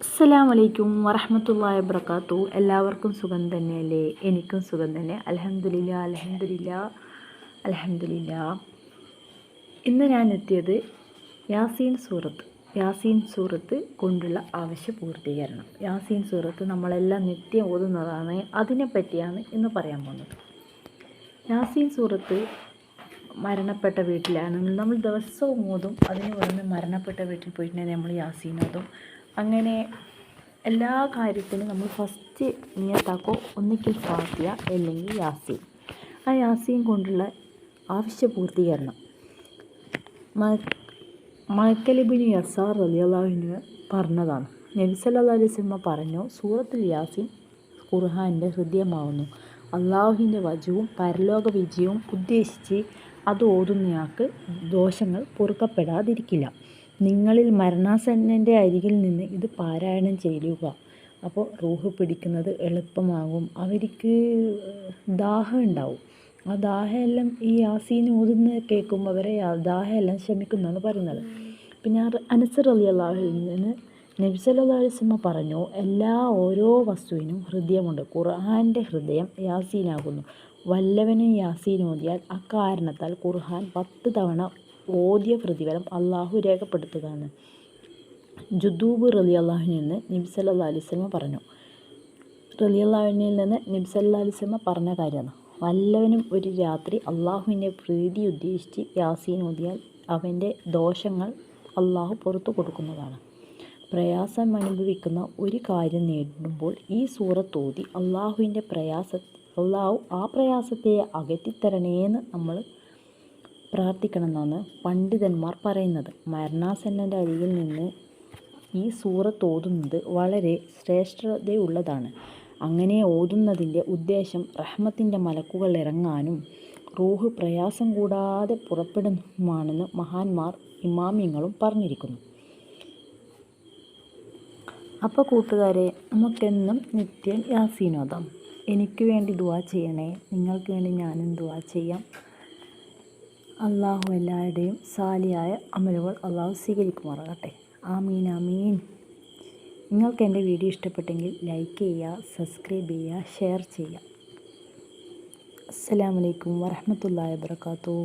അസ്സലാമലൈക്കും വറഹ്മത്തുള്ളാഹി വബറകാത്തു. എല്ലാവർക്കും സുഖം തന്നെയല്ലേ? എനിക്കും സുഖം തന്നെ. അൽഹംദുലില്ലാ അൽഹംദുലില്ലാ അൽഹംദുലില്ലാ. ഇന്ന് ഞാൻ എത്തിയത് യാസീൻ സൂറത്ത് കൊണ്ടുള്ള ആവശ്യ പൂർത്തീകരണം. യാസീൻ സൂറത്ത് നമ്മളെല്ലാം നിത്യം ഓതുന്നതാണ്. അതിനെപ്പറ്റിയാണ് ഇന്ന് പറയാൻ പോകുന്നത്. യാസീൻ സൂറത്ത് മരണപ്പെട്ട വീട്ടിലാണെങ്കിൽ നമ്മൾ ദിവസവും ഓതും. അതിന് പുറമെ മരണപ്പെട്ട വീട്ടിൽ പോയിട്ടുണ്ടെങ്കിൽ നമ്മൾ യാസീൻ ഓതും. അങ്ങനെ എല്ലാ കാര്യത്തിനും നമ്മൾ ഫസ്റ്റ് നിയത്താക്കോ ഒന്നിക്കിൽ ഫാത്തിഹ അല്ലെങ്കിൽ യാസീൻ. ആ യാസീൻ കൊണ്ടുള്ള ആവശ്യ പൂർത്തീകരണം മഅ്ഖൽ യസാർ റളിയല്ലാഹു അൻഹു പറഞ്ഞതാണ്. നബി സല്ലല്ലാഹു അലൈഹി വസല്ലം പറഞ്ഞു, സൂറത്തുൽ യാസീൻ ഖുർആൻ്റെ ഹൃദയമാവുന്നു. അള്ളാഹുവിൻ്റെ വജുവും പരലോക വിജയവും ഉദ്ദേശിച്ച് അത് ഓതുന്നയാൾക്ക് ദോഷങ്ങൾ പൊറുക്കപ്പെടാതിരിക്കില്ല. നിങ്ങളിൽ മരണാസന്നൻ്റെ അരികിൽ നിന്ന് ഇത് പാരായണം ചെയ്യുക. അപ്പോൾ റൂഹ് പിടിക്കുന്നത് എളുപ്പമാകും. അവർക്ക് ദാഹം ഉണ്ടാവും. ആ ദാഹമെല്ലാം ഈ യാസീൻ ഓതുന്ന കേൾക്കുമ്പോൾ അവരെ ദാഹമെല്ലാം ശമിക്കുമെന്നാണ് പറയുന്നത്. പിന്നെ അനസ് റളിയല്ലാഹു അൻഹു നബി സല്ലല്ലാഹു അലൈഹി വസല്ലം പറഞ്ഞു, ഓരോ വസ്തുവിനും ഹൃദയമുണ്ട്. ഖുർആൻ്റെ ഹൃദയം യാസീനാകുന്നു. വല്ലവനും യാസീൻ ഓതിയാൽ അക്കാരണത്താൽ ഖുർആൻ 10 തവണ ഓതിയ പ്രതിഫലം അള്ളാഹു രേഖപ്പെടുത്തുകയാണ്. ജുദൂബ് റളിയല്ലാഹുവിൽ നിന്ന് നബി സല്ലല്ലാഹു അലൈഹി വസല്ലം പറഞ്ഞു. നബി സല്ലല്ലാഹു അലൈഹി വസല്ലം പറഞ്ഞ കാര്യമാണ്, വല്ലവനും ഒരു രാത്രി അള്ളാഹുവിൻ്റെ പ്രീതി ഉദ്ദേശിച്ച് യാസീൻ ഓതിയാൽ അവൻ്റെ ദോഷങ്ങൾ അള്ളാഹു പുറത്തു കൊടുക്കുന്നതാണ്. പ്രയാസം അനുഭവിക്കുന്ന ഒരു കാര്യം നേരിടുമ്പോൾ ഈ സൂറത്ത് ഓതി അള്ളാഹു ആ പ്രയാസത്തെ അകറ്റിത്തരണേന്ന് നമ്മൾ പ്രാർത്ഥിക്കണമെന്നാണ് പണ്ഡിതന്മാർ പറയുന്നത്. മരണാസന്നൻ്റെ അരികിൽ നിന്ന് ഈ സൂറത്ത് ഓതുന്നത് വളരെ ശ്രേഷ്ഠതയുള്ളതാണ്. അങ്ങനെ ഓതുന്നതിൻ്റെ ഉദ്ദേശം റഹ്മത്തിൻ്റെ മലക്കുകൾ ഇറങ്ങാനും റൂഹ് പ്രയാസം കൂടാതെ പുറപ്പെടുമാണെന്ന് മഹാന്മാർ ഇമാമിയങ്ങളും പറഞ്ഞിരിക്കുന്നു. അപ്പോൾ കൂട്ടുകാരെ, നമുക്കെന്നും നിത്യം യാസീൻ ഓതാം. എനിക്ക് വേണ്ടി ദുആ ചെയ്യണേ. നിങ്ങൾക്ക് വേണ്ടി ഞാനും ദുആ ചെയ്യാം. അള്ളാഹു എല്ലാവരുടെയും സാലിയായ അമലുകൾ അള്ളാഹു സ്വീകരിക്കുമാറാകട്ടെ. ആമീൻ ആമീൻ. നിങ്ങൾക്ക് എൻ്റെ വീഡിയോ ഇഷ്ടപ്പെട്ടെങ്കിൽ ലൈക്ക് ചെയ്യുക, സബ്സ്ക്രൈബ് ചെയ്യുക, ഷെയർ ചെയ്യുക. അസ്സലാമലൈക്കും വറഹ്മത്തുള്ളാഹി വബറകാതുഹു.